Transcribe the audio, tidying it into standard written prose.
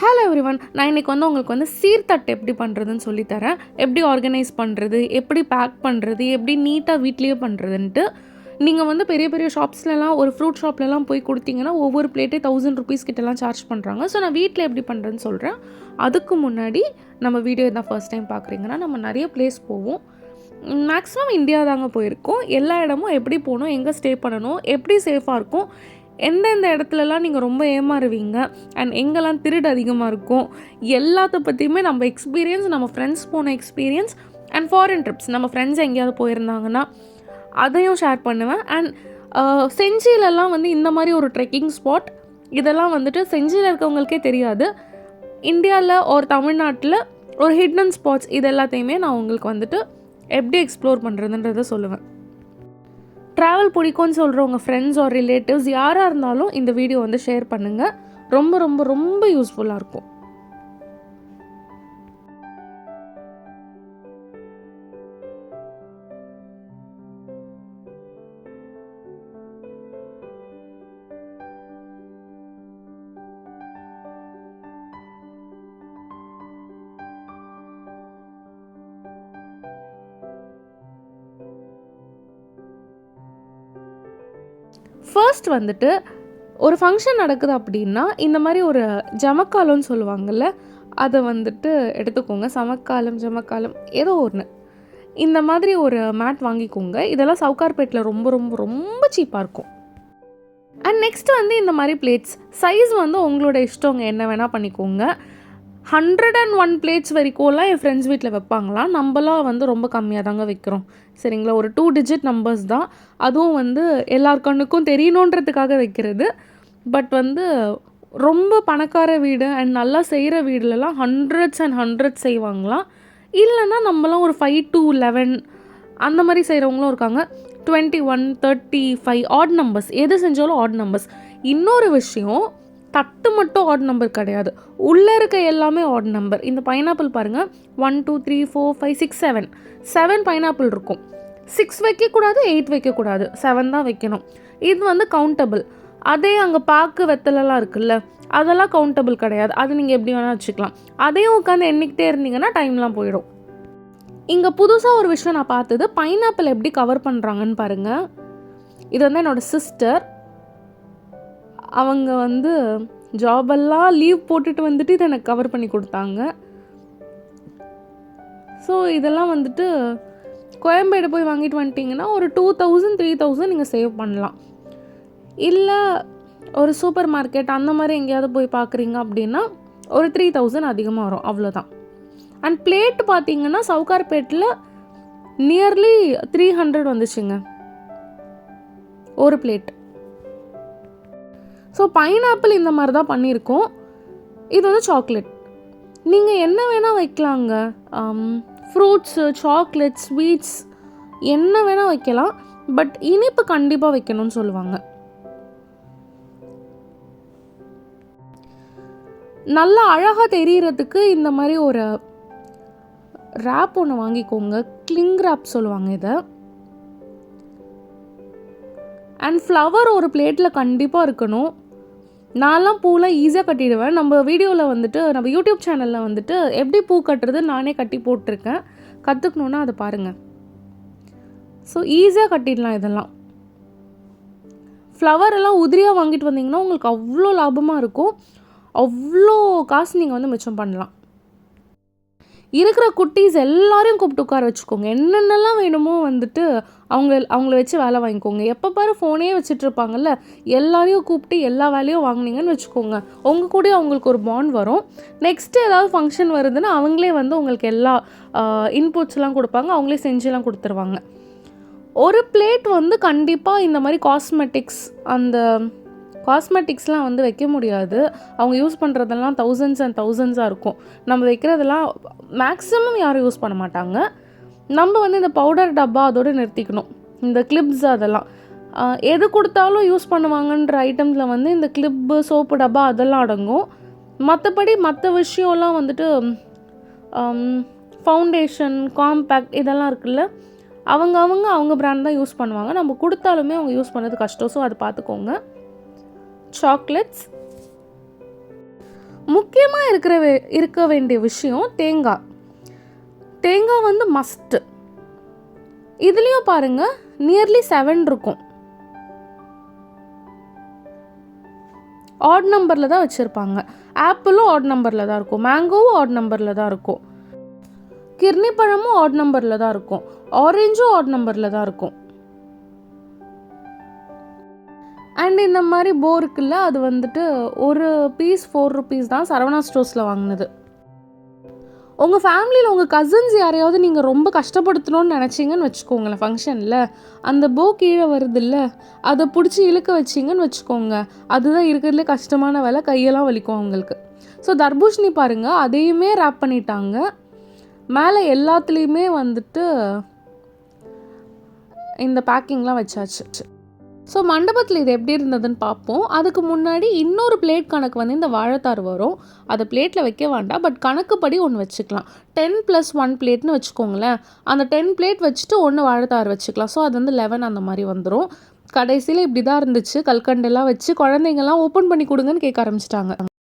Hello everyone, நான் இன்றைக்கி உங்களுக்கு சீர்தட்டு எப்படி பண்ணுறதுன்னு சொல்லித்தரேன். எப்படி ஆர்கனைஸ் பண்ணுறது, எப்படி பேக் பண்ணுறது, எப்படி நீட்டாக வீட்லேயே பண்ணுறதுன்ட்டு. நீங்கள் பெரிய பெரிய ஷாப்ஸ்லலாம் ஒரு ஃப்ரூட் ஷாப்லலாம் போய் கொடுத்தீங்கன்னா ஒவ்வொரு பிளேட்டே 1000 ருபீஸ் கிட்டலாம் சார்ஜ் பண்ணுறாங்க. ஸோ நான் வீட்டில் எப்படி பண்ணுறதுன்னு சொல்கிறேன். அதுக்கு முன்னாடி நம்ம வீடியோ தான் ஃபர்ஸ்ட் டைம் பார்க்குறீங்கன்னா நம்ம நிறைய பிளேஸ் போவோம். மேக்ஸிமம் இந்தியா தாங்க போயிருக்கோம். எல்லா இடமும் எப்படி போகணும், எங்கே ஸ்டே பண்ணணும், எப்படி சேஃபாக இருக்கும், எந்தெந்த இடத்துலலாம் நீங்கள் ரொம்ப ஏமாறுவீங்க அண்ட் எங்கெல்லாம் திருடு அதிகமாக இருக்கும், எல்லாத்த பற்றியுமே நம்ம எக்ஸ்பீரியன்ஸ், நம்ம ஃப்ரெண்ட்ஸ் போன எக்ஸ்பீரியன்ஸ் அண்ட் ஃபாரின் ட்ரிப்ஸ் நம்ம ஃப்ரெண்ட்ஸ் எங்கேயாவது போயிருந்தாங்கன்னா அதையும் ஷேர் பண்ணுவேன். அண்ட் செஞ்சிலெல்லாம் இந்த மாதிரி ஒரு ட்ரெக்கிங் ஸ்பாட், இதெல்லாம் செஞ்சியில் இருக்கவங்களுக்கே தெரியாது. இந்தியாவில் ஒரு தமிழ்நாட்டில் ஒரு ஹிட்டன் ஸ்பாட்ஸ், இது எல்லாத்தையுமே நான் உங்களுக்கு எப்படி எக்ஸ்ப்ளோர் பண்ணுறதுன்றதை சொல்லுவேன். ட்ராவல் பிடிக்கும்னு சொல்கிற உங்கள் ஃப்ரெண்ட்ஸ் ஆர் ரிலேட்டிவ்ஸ் யாராக இருந்தாலும் இந்த வீடியோ ஷேர் பண்ணுங்கள். ரொம்ப ரொம்ப ரொம்ப யூஸ்ஃபுல்லாக இருக்கும். ஃபர்ஸ்ட் ஒரு ஃபங்க்ஷன் நடக்குது அப்படின்னா இந்த மாதிரி ஒரு ஜமக்காலம்னு சொல்லுவாங்கள்ல, அதை எடுத்துக்கோங்க. சமக்காலம் ஜமக்காலம் ஏதோ ஒன்று, இந்த மாதிரி ஒரு மேட் வாங்கிக்கோங்க. இதெல்லாம் சவுகார்பேட்டில் ரொம்ப ரொம்ப ரொம்ப சீப்பாக இருக்கும். அண்ட் நெக்ஸ்ட் இந்த மாதிரி பிளேட்ஸ் சைஸ் உங்களோட இஷ்டங்க, என்ன வேணால் பண்ணிக்கோங்க. 101 பிளேட்ஸ் வரைக்கும்லாம் என் ஃப்ரெண்ட்ஸ் வீட்டில் வைப்பாங்களாம். நம்மளாம் ரொம்ப கம்மியாக தாங்க வைக்கிறோம், சரிங்களா? ஒரு 2 டிஜிட் நம்பர்ஸ் தான். அதுவும் எல்லார் கண்ணுக்கும் தெரியணுன்றதுக்காக வைக்கிறது. பட் ரொம்ப பணக்கார வீடு அண்ட் நல்லா செய்கிற வீடுலலாம் ஹண்ட்ரட்ஸ் அண்ட் ஹண்ட்ரட்ஸ் செய்வாங்களாம். இல்லைன்னா நம்மளாம் ஒரு 5 to 11 அந்த மாதிரி செய்கிறவங்களும் இருக்காங்க. 21, 35 ஆட் நம்பர்ஸ், எது செஞ்சாலும் ஆட் நம்பர்ஸ். இன்னொரு விஷயம், தட்டு மட்டும் ஆட் நம்பர் கிடையாது, உள்ளே இருக்க எல்லாமே ஆட் நம்பர். இந்த பைனாப்பிள் பாருங்கள், 1 2 3 4 5 6 7 பைனாப்பிள் இருக்கும். 6 வைக்கக்கூடாது, 8 வைக்கக்கூடாது, 7 தான் வைக்கணும். இது கவுண்டபிள். அதே அங்கே பாக்கு வெத்தலெல்லாம் இருக்குல்ல, அதெல்லாம் கவுண்டபிள் கிடையாது. அது நீங்கள் எப்படி வேணால் வச்சுக்கலாம். அதையும் உட்காந்து எண்ணிக்கிட்டே இருந்தீங்கன்னா டைம்லாம் போயிடும். இங்கே புதுசாக ஒரு விஷயம் நான் பார்த்தது, பைனாப்பிள் எப்படி கவர் பண்ணுறாங்கன்னு பாருங்கள். இது என்னோடய சிஸ்டர். அவங்க ஜாபெல்லாம் லீவ் போட்டுட்டு இதை எனக்கு கவர் பண்ணி கொடுத்தாங்க. ஸோ இதெல்லாம் கோயம்பேடு போய் வாங்கிட்டு வந்துட்டிங்கன்னா ஒரு 2000 3000 நீங்கள் சேவ் பண்ணலாம். இல்லை ஒரு சூப்பர் மார்க்கெட் அந்த மாதிரி எங்கேயாவது போய் பார்க்குறீங்க அப்படின்னா ஒரு 3000 அதிகமாக வரும், அவ்வளோதான். அண்ட் பிளேட் பார்த்தீங்கன்னா சவுகார்பேட்டில் நியர்லி 300 வந்துச்சுங்க ஒரு பிளேட். ஸோ பைனாப்பிள் இந்த மாதிரி தான் பண்ணியிருக்கோம். இது சாக்லேட், நீங்கள் என்ன வேணால் வைக்கலாங்க. ஃப்ரூட்ஸு, சாக்லேட், ஸ்வீட்ஸ் என்ன வேணால் வைக்கலாம். பட் இனிப்பு கண்டிப்பாக வைக்கணும்னு சொல்லுவாங்க. நல்லா அழகாக தெரிகிறதுக்கு இந்த மாதிரி ஒரு ரேப் ஒன்று வாங்கிக்கோங்க. கிளிங் ரேப் சொல்லுவாங்க இதை. அண்ட் ஃப்ளவர் ஒரு பிளேட்டில் கண்டிப்பாக இருக்கணும். நான்லாம் பூலாம் ஈஸியாக கட்டிடுவேன். நம்ம வீடியோவில் நம்ம யூடியூப் சேனலில் எப்படி பூ கட்டுறது நானே கட்டி போட்டிருக்கேன். கற்றுக்கணுன்னா அதை பாருங்கள். ஸோ ஈஸியாக கட்டிடலாம். இதெல்லாம் ஃப்ளவர் எல்லாம் உதிரியாக வாங்கிட்டு வந்தீங்கன்னா உங்களுக்கு அவ்வளோ லாபமாக இருக்கும். அவ்வளோ காசு நீங்கள் மிச்சம் பண்ணலாம். இருக்கிற குட்டீஸ் எல்லாரையும் கூப்பிட்டு உட்கார வச்சுக்கோங்க. என்னென்னலாம் வேணுமோ அவங்கள வச்சு வேலை வாங்கிக்கோங்க. எப்போ பாரு ஃபோனே வச்சுட்ருப்பாங்கல்ல, எல்லாரையும் கூப்பிட்டு எல்லா வேலையும் வாங்கினீங்கன்னு வச்சுக்கோங்க. உங்கள் கூட அவங்களுக்கு ஒரு பாண்ட் வரும். நெக்ஸ்ட்டு ஏதாவது ஃபங்க்ஷன் வருதுன்னா அவங்களே உங்களுக்கு எல்லா இன்புட்ஸ்லாம் கொடுப்பாங்க, அவங்களே செஞ்சுலாம் கொடுத்துருவாங்க. ஒரு பிளேட் கண்டிப்பாக இந்த மாதிரி காஸ்மெட்டிக்ஸ்லாம் வைக்க முடியாது. அவங்க யூஸ் பண்ணுறதெல்லாம் thousands and thousands இருக்கும். நம்ம வைக்கிறதெல்லாம் மேக்ஸிமம் யாரும் யூஸ் பண்ண மாட்டாங்க. நம்ம இந்த பவுடர் டப்பா அதோடு நிறுத்திக்கணும். இந்த கிளிப்ஸ் அதெல்லாம் எது கொடுத்தாலும் யூஸ் பண்ணுவாங்கன்ற ஐட்டம்ஸில் இந்த கிளிப்பு, சோப்பு டப்பா அதெல்லாம் அடங்கும். மற்றபடி மற்ற விஷயம்லாம் ஃபவுண்டேஷன், காம்பேக்ட் இதெல்லாம் இருக்குல்ல, அவங்க பிராண்ட் தான் யூஸ் பண்ணுவாங்க. நம்ம கொடுத்தாலுமே அவங்க யூஸ் பண்ணது கஷ்டம். ஸோ அதை பார்த்துக்கோங்க. சாக்லேட்ஸ் முக்கியமாக இருக்க வேண்டிய விஷயம் தேங்காய். தேங்காய் வந்து மஸ்ட்டு. இதுலேயும் பாருங்கள் நியர்லி 7 இருக்கும். ஆட் நம்பரில் தான் வச்சுருப்பாங்க. ஆப்பிளும் ஆட் நம்பரில் தான் இருக்கும், மேங்கோவும் ஆட் நம்பரில் தான் இருக்கும், கிர்னி பழமும் ஆட் நம்பரில் தான் இருக்கும், ஆரஞ்சும் ஆட் நம்பரில் தான் இருக்கும். அண்ட் இந்த மாதிரி போ இருக்குல்ல, அது வந்துட்டு ஒரு பீஸ் 4 rupees தான் சரவணா ஸ்டோர்ஸில் வாங்கினது. உங்கள் ஃபேமிலியில் உங்கள் கசின்ஸ் யாரையாவது நீங்கள் ரொம்ப கஷ்டப்படுத்தணும்னு நினச்சிங்கன்னு வச்சுக்கோங்களேன், ஃபங்க்ஷனில் அந்த போ கீழே வருதில்ல, அதை பிடிச்சி இழுக்க வச்சிங்கன்னு வச்சுக்கோங்க, அதுதான் இருக்கிறதுலே கஷ்டமான வேலை, கையெல்லாம் வலிக்கும் அவங்களுக்கு. ஸோ தர்பூஷணி பாருங்கள், அதையுமே ரேப் பண்ணிட்டாங்க. மேலே எல்லாத்துலேயுமே வந்துட்டு இந்த பேக்கிங்லாம் வச்சாச்சு. ஸோ மண்டபத்தில் இது எப்படி இருந்ததுன்னு பார்ப்போம். அதுக்கு முன்னாடி இன்னொரு பிளேட் கணக்கு வந்து இந்த வாழைத்தார் வரும். அதை பிளேட்டில் வைக்க வேண்டாம், பட் கணக்குப்படி ஒன்று வச்சுக்கலாம். 10+1 பிளேட்னு வச்சுக்கோங்களேன். அந்த 10 பிளேட் வச்சுட்டு 1 வாழைத்தார் வச்சுக்கலாம். ஸோ அது வந்து 11 அந்த மாதிரி வந்துடும். கடைசியில் இப்படி தான் இருந்துச்சு. கல்கண்டெல்லாம் வச்சு குழந்தைங்கள்லாம் ஓப்பன் பண்ணி கொடுங்கன்னு கேட்க ஆரம்பிச்சிட்டாங்க.